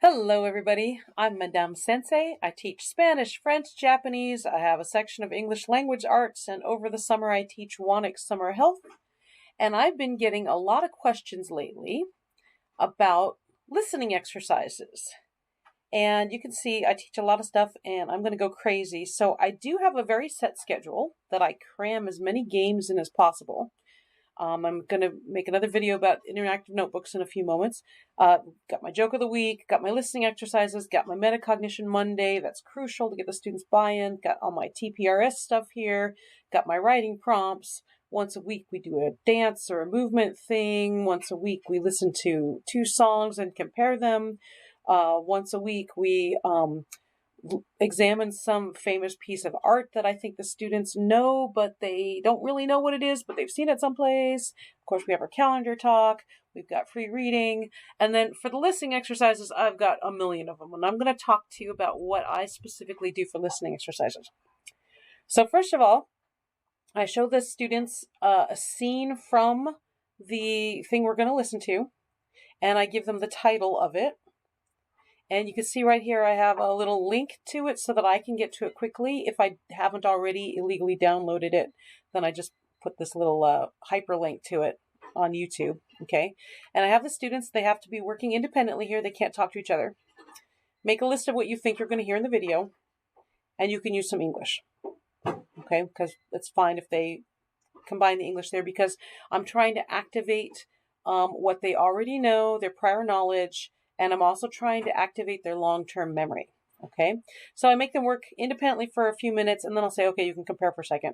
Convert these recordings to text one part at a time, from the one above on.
Hello, everybody. I'm Madame Sensei. I teach Spanish, French, Japanese. I have a section of English language arts, and over the summer I teach Wanix Summer Health. And I've been getting a lot of questions lately about listening exercises. And you can see I teach a lot of stuff and I'm going to go crazy. So I do have a very set schedule that I cram as many games in as possible. I'm going to make another video about interactive notebooks in a few moments. Got my joke of the week, got my listening exercises, got my metacognition Monday. That's crucial to get the students buy-in. Got all my TPRS stuff here. Got my writing prompts. Once a week we do a dance or a movement thing. Once a week we listen to 2 songs and compare them. Once a week we examine some famous piece of art that I think the students know, but they don't really know what it is, but they've seen it someplace. Of course, we have our calendar talk. We've got free reading. And then for the listening exercises, I've got a million of them. And I'm going to talk to you about what I specifically do for listening exercises. So first of all, I show the students a scene from the thing we're going to listen to, and I give them the title of it. And you can see right here I have a little link to it so that I can get to it quickly. If I haven't already illegally downloaded it, then I just put this little hyperlink to it on YouTube, okay? And I have the students, they have to be working independently here. They can't talk to each other. Make a list of what you think you're going to hear in the video, and you can use some English, okay? Because it's fine if they combine the English there, because I'm trying to activate what they already know, their prior knowledge, and I'm also trying to activate their long-term memory, okay? So I make them work independently for a few minutes, and then I'll say, okay, you can compare for a second.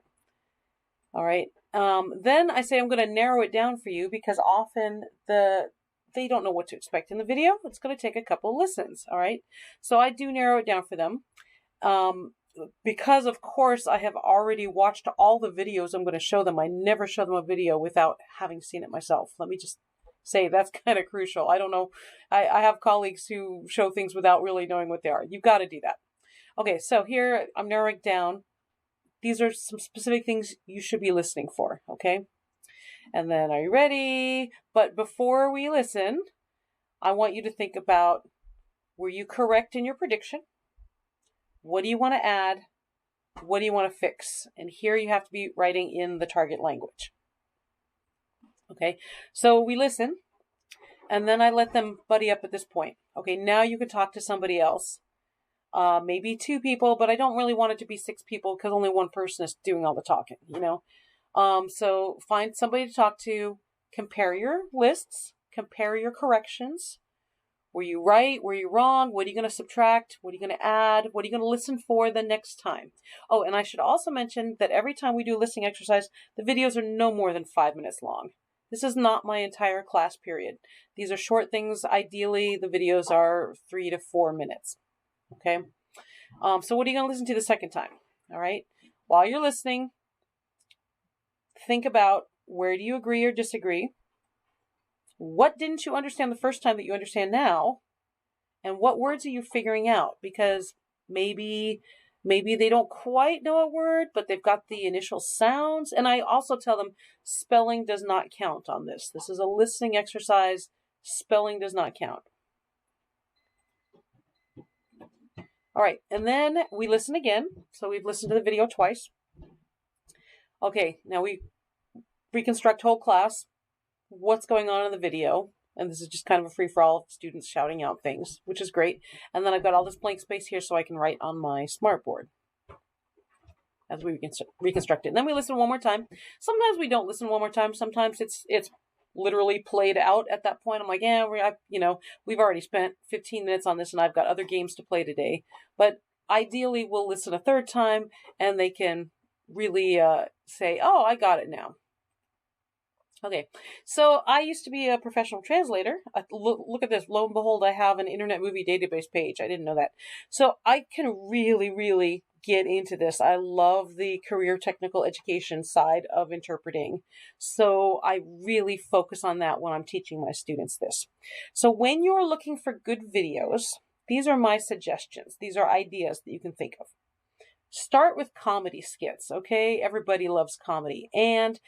All right. Then I say I'm going to narrow it down for you, because often they don't know what to expect in the video. It's going to take a couple listens, all right? So I do narrow it down for them. Because, of course, I have already watched all the videos I'm going to show them. I never show them a video without having seen it myself. Let me just say that's kind of crucial. I don't know. I have colleagues who show things without really knowing what they are. You've got to do that. Okay, so here I'm narrowing down. These are some specific things you should be listening for, okay? And then, are you ready? But before we listen, I want you to think about, were you correct in your prediction? What do you want to add? What do you want to fix? And here you have to be writing in the target language. Okay, so we listen, and then I let them buddy up at this point. Okay, now you can talk to somebody else. Maybe 2 people, but I don't really want it to be 6 people because only one person is doing all the talking, you know? So find somebody to talk to, compare your lists, compare your corrections. Were you right? Were you wrong? What are you going to subtract? What are you going to add? What are you going to listen for the next time? Oh, and I should also mention that every time we do a listening exercise, the videos are no more than 5 minutes long. This is not my entire class period. These are short things. Ideally, the videos are 3 to 4 minutes. Okay? So what are you going to listen to the second time? All right? While you're listening, think about, where do you agree or disagree? What didn't you understand the first time that you understand now? And what words are you figuring out? Because maybe they don't quite know a word, but they've got the initial sounds. And I also tell them spelling does not count on this. This is a listening exercise. Spelling does not count. All right, and then we listen again. So we've listened to the video twice. Okay, now we reconstruct whole class. What's going on in the video? And this is just kind of a free-for-all of students shouting out things, which is great. And then I've got all this blank space here so I can write on my smartboard as we reconstruct it. And then we listen one more time. Sometimes we don't listen one more time. Sometimes it's literally played out at that point. I'm like, yeah, we've already spent 15 minutes on this and I've got other games to play today. But ideally, we'll listen a third time and they can really say, oh, I got it now. Okay, so I used to be a professional translator. Look at this. Lo and behold, I have an Internet Movie Database page. I didn't know that. So I can really, really get into this. I love the career technical education side of interpreting. So I really focus on that when I'm teaching my students this. So when you're looking for good videos, these are my suggestions. These are ideas that you can think of. Start with comedy skits, okay? Everybody loves comedy. And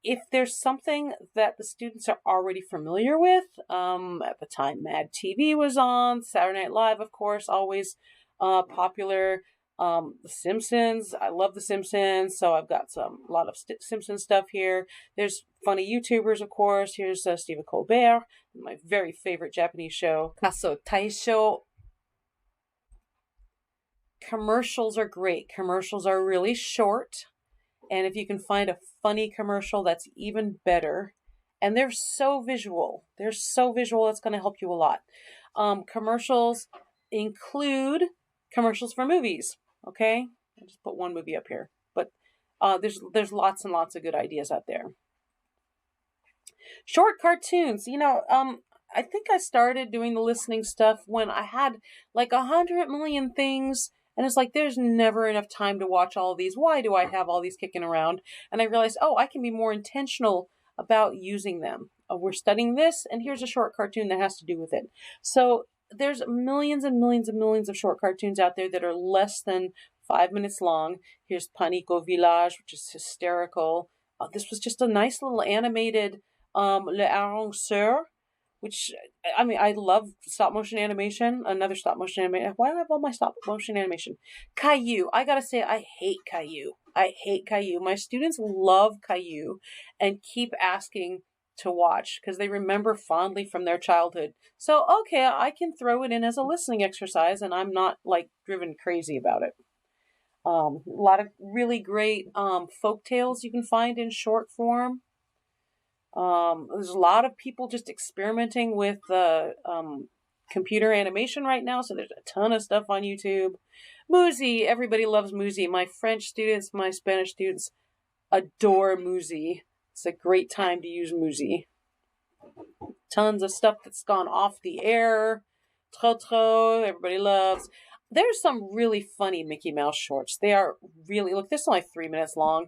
if there's something that the students are already familiar with, at the time Mad TV was on, Saturday Night Live, of course, always popular. The Simpsons, I love The Simpsons, so I've got a lot of Simpsons stuff here. There's funny YouTubers, of course. Here's Stephen Colbert, my very favorite Japanese show, Kaso Taisho. Commercials are great. Commercials are really short. And if you can find a funny commercial, that's even better. And they're so visual. It's going to help you a lot. Commercials include commercials for movies. Okay? I'll just put one movie up here. But there's lots and lots of good ideas out there. Short cartoons. I think I started doing the listening stuff when I had like 100 million things. And it's like, there's never enough time to watch all of these. Why do I have all these kicking around? And I realized, I can be more intentional about using them. We're studying this, and here's a short cartoon that has to do with it. So there's millions and millions and millions of short cartoons out there that are less than 5 minutes long. Here's Panico Village, which is hysterical. This was just a nice little animated Le Arrangeur, which, I love stop motion animation. Another stop motion animation. Why do I have all my stop motion animation? Caillou. I gotta say, I hate Caillou. My students love Caillou and keep asking to watch because they remember fondly from their childhood. So, okay, I can throw it in as a listening exercise, and I'm not like driven crazy about it. A lot of really great folk tales you can find in short form. There's a lot of people just experimenting with computer animation right now, so there's a ton of stuff on YouTube. Muzi, everybody loves Muzi. My French students, my Spanish students adore Muzi. It's a great time to use Muzi. Tons of stuff that's gone off the air. Trotro, everybody loves. There's some really funny Mickey Mouse shorts. They are really, look, this is only 3 minutes long.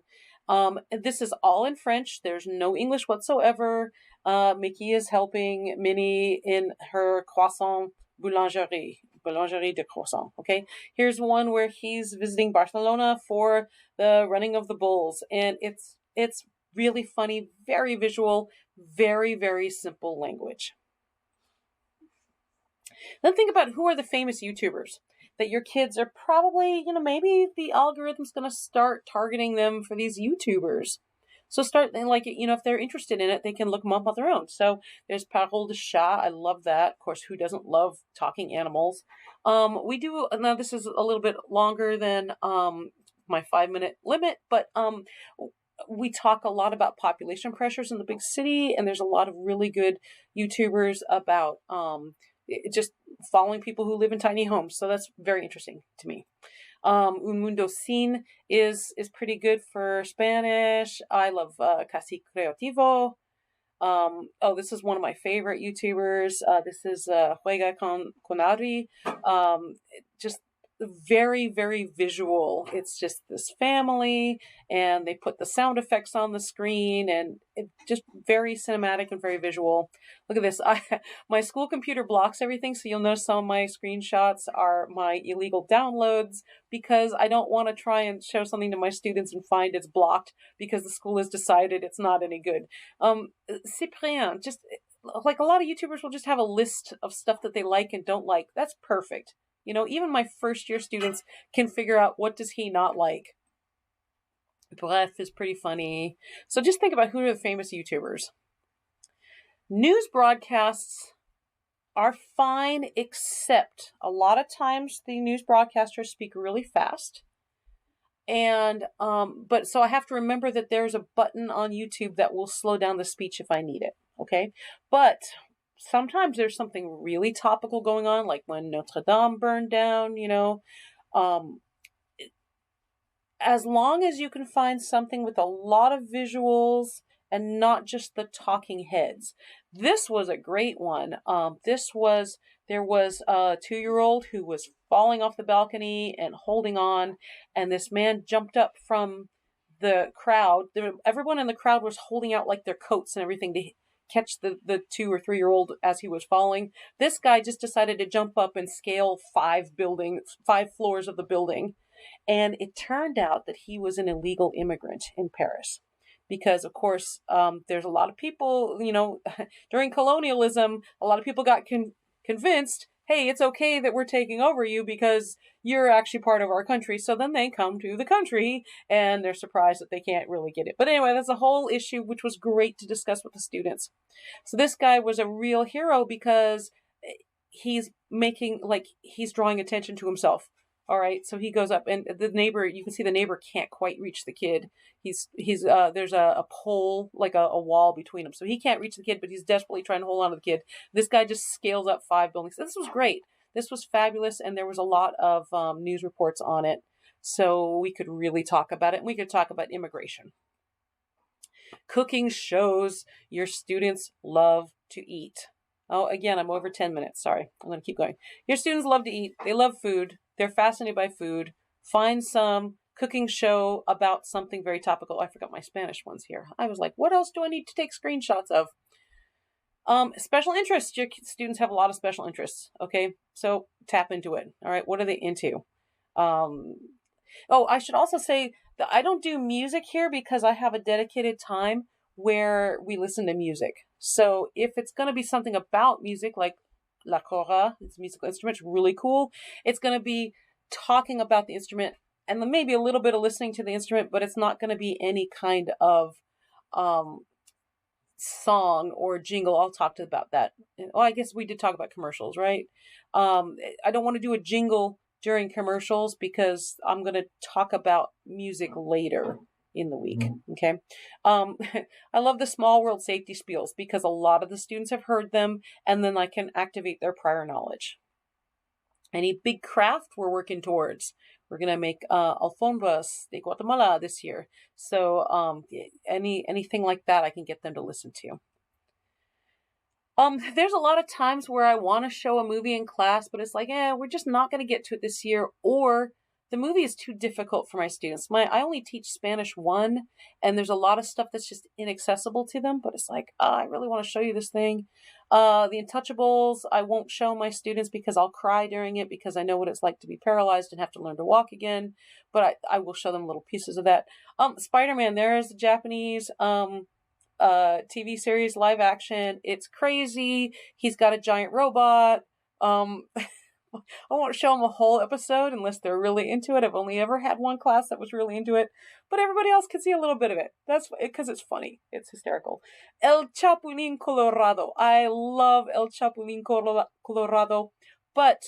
This is all in French. There's no English whatsoever. Mickey is helping Minnie in her croissant boulangerie de croissant. Okay. Here's one where he's visiting Barcelona for the running of the bulls. And it's really funny, very visual, very, very simple language. Then think about who are the famous YouTubers that your kids are probably, maybe the algorithm's going to start targeting them for these YouTubers. So start, if they're interested in it, they can look them up on their own. So there's Parole de Chat. I love that. Of course, who doesn't love talking animals? We do, now this is a little bit longer than my 5-minute limit, but we talk a lot about population pressures in the big city, and there's a lot of really good YouTubers about just following people who live in tiny homes. So that's very interesting to me. Un Mundo Sin is pretty good for Spanish. I love Casi Creativo. This is one of my favorite YouTubers. This is Juega con Adri. Just very, very visual. It's just this family, and they put the sound effects on the screen, and it just very cinematic and very visual. Look at this. My school computer blocks everything, so you'll notice some of my screenshots are my illegal downloads because I don't want to try and show something to my students and find it's blocked because the school has decided it's not any good. Cyprien, just like a lot of YouTubers will just have a list of stuff that they like and don't like. That's perfect. Even my first year students can figure out what does he not like. Bref is pretty funny. So just think about who are the famous YouTubers. News broadcasts are fine, except a lot of times the news broadcasters speak really fast. And, but so I have to remember that there's a button on YouTube that will slow down the speech if I need it. Okay. But sometimes there's something really topical going on, like when Notre Dame burned down, as long as you can find something with a lot of visuals and not just the talking heads. This was a great one. There was a 2-year-old who was falling off the balcony and holding on, and this man jumped up from the crowd. Everyone in the crowd was holding out like their coats and everything to catch the 2 or 3-year-old as he was falling. This guy just decided to jump up and scale 5 floors of the building. And it turned out that he was an illegal immigrant in Paris. because of course there's a lot of people, during colonialism, a lot of people got convinced, hey, it's okay that we're taking over you because you're actually part of our country. So then they come to the country and they're surprised that they can't really get it. But anyway, that's a whole issue, which was great to discuss with the students. So this guy was a real hero because he's he's drawing attention to himself. All right, so he goes up, and the neighbor, you can see the neighbor can't quite reach the kid. He's there's a pole, like a wall between them, so he can't reach the kid, but he's desperately trying to hold on to the kid. This guy just scales up 5 buildings. This was great. This was fabulous, and there was a lot of news reports on it, so we could really talk about it, and we could talk about immigration. Cooking shows your students love to eat. Oh, again, I'm over 10 minutes. Sorry. I'm going to keep going. Your students love to eat. They love food. They're fascinated by food. Find some cooking show about something very topical. I forgot my Spanish ones here. I was like, what else do I need to take screenshots of? Special interests. Your students have a lot of special interests. Okay. So tap into it. All right. What are they into? I should also say that I don't do music here because I have a dedicated time where we listen to music. So if it's going to be something about music, like La Cora, it's a musical instrument, it's really cool. It's going to be talking about the instrument and then maybe a little bit of listening to the instrument, but it's not going to be any kind of song or jingle. I'll talk about that. I guess we did talk about commercials, right? I don't want to do a jingle during commercials because I'm going to talk about music later in the week. Okay. I love the small world safety spiels because a lot of the students have heard them and then I can activate their prior knowledge. Any big craft we're working towards. We're going to make alfombras de Guatemala this year. So anything like that I can get them to listen to. There's a lot of times where I want to show a movie in class, but it's like, we're just not going to get to it this year, or the movie is too difficult for my students. I only teach Spanish 1, and there's a lot of stuff that's just inaccessible to them, but it's like, I really want to show you this thing. The Untouchables, I won't show my students because I'll cry during it because I know what it's like to be paralyzed and have to learn to walk again, but I will show them little pieces of that. Spider-Man, there is a Japanese TV series, live action. It's crazy. He's got a giant robot. I won't show them a whole episode unless they're really into it. I've only ever had one class that was really into it, but everybody else can see a little bit of it. That's because it's funny. It's hysterical. El Chapulín Colorado. I love El Chapulín Colorado, but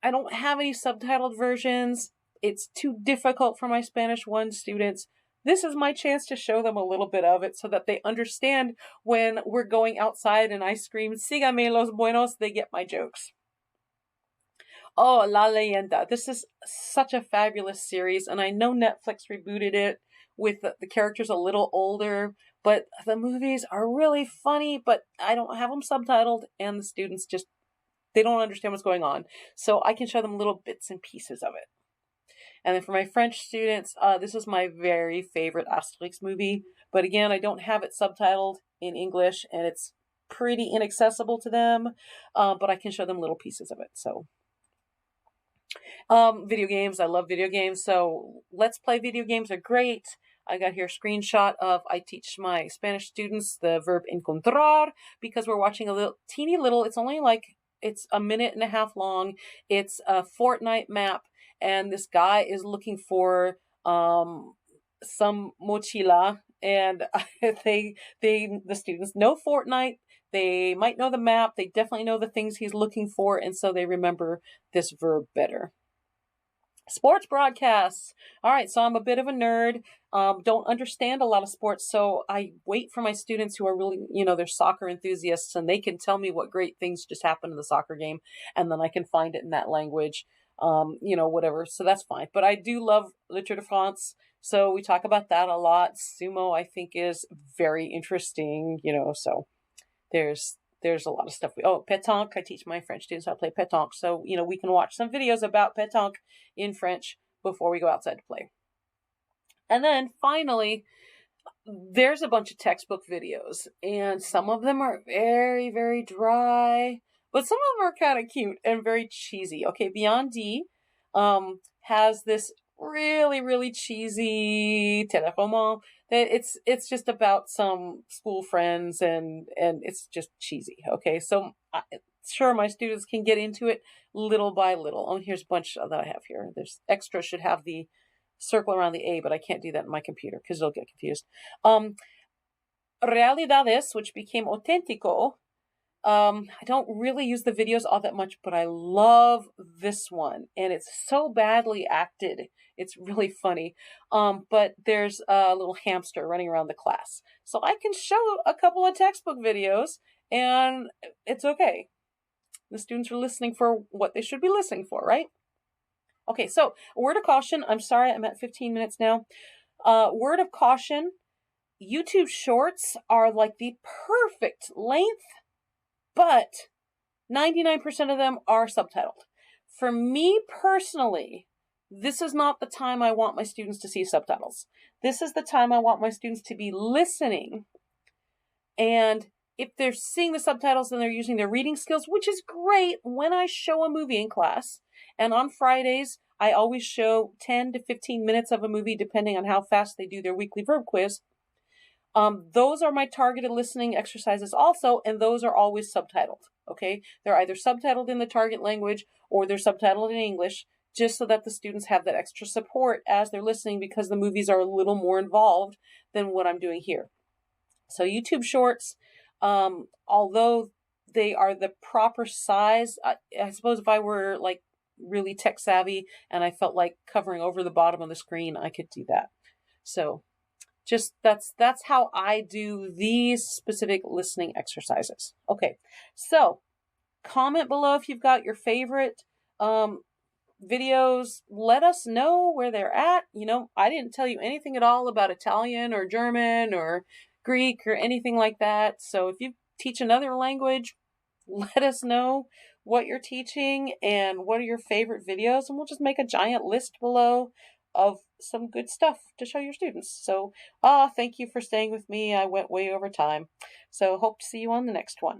I don't have any subtitled versions. It's too difficult for my Spanish 1 students. This is my chance to show them a little bit of it so that they understand when we're going outside and I scream, "Sígame los buenos," they get my jokes. Oh, La Leyenda. This is such a fabulous series, and I know Netflix rebooted it with the characters a little older, but the movies are really funny, but I don't have them subtitled, and the students they don't understand what's going on. So I can show them little bits and pieces of it. And then for my French students, this is my very favorite Asterix movie. But again, I don't have it subtitled in English, and it's pretty inaccessible to them. But I can show them little pieces of it. So, video games. I love video games. So let's play video games are great. I got here a screenshot of I teach my Spanish students the verb encontrar because we're watching a teeny little. It's only it's a minute and a half long. It's a Fortnite map. And this guy is looking for some mochila, and the students know Fortnite. They might know the map. They definitely know the things he's looking for, and so they remember this verb better. Sports broadcasts. All right, so I'm a bit of a nerd. Don't understand a lot of sports, so I wait for my students who are really, they're soccer enthusiasts, and they can tell me what great things just happened in the soccer game, and then I can find it in that language. Whatever. So that's fine. But I do love Le Tour de France. So we talk about that a lot. Sumo, I think, is very interesting, so there's a lot of stuff. Pétanque. I teach my French students how to play pétanque. So, we can watch some videos about pétanque in French before we go outside to play. And then finally, there's a bunch of textbook videos, and some of them are very, very dry. But some of them are kind of cute and very cheesy. Okay, Beyond D has this really, really cheesy téléroman It's just about some school friends, and it's just cheesy. Okay, so sure, my students can get into it little by little. Oh, here's a bunch that I have here. There's extra should have the circle around the A, but I can't do that in my computer because it'll get confused. Realidades, which became auténtico. I don't really use the videos all that much, but I love this one, and it's so badly acted. It's really funny. But there's a little hamster running around the class, so I can show a couple of textbook videos, and it's okay. The students are listening for what they should be listening for, right? Okay, so a word of caution. I'm sorry, I'm at 15 minutes now. Word of caution. YouTube Shorts are like the perfect length, but 99% of them are subtitled. For me personally, this is not the time I want my students to see subtitles. This is the time I want my students to be listening. And if they're seeing the subtitles, then they're using their reading skills, which is great when I show a movie in class. And on Fridays, I always show 10 to 15 minutes of a movie, depending on how fast they do their weekly verb quiz. Those are my targeted listening exercises also, and those are always subtitled, okay? They're either subtitled in the target language or they're subtitled in English, just so that the students have that extra support as they're listening, because the movies are a little more involved than what I'm doing here. So YouTube Shorts, although they are the proper size, I suppose if I were like really tech savvy and I felt like covering over the bottom of the screen, I could do that. So just that's how I do these specific listening exercises. Okay, so comment below if you've got your favorite videos. Let us know where they're at. You know, I didn't tell you anything at all about Italian or German or Greek or anything like that. So if you teach another language, let us know what you're teaching and what are your favorite videos, and we'll just make a giant list below of some good stuff to show your students. So, thank you for staying with me. I went way over time. So hope to see you on the next one.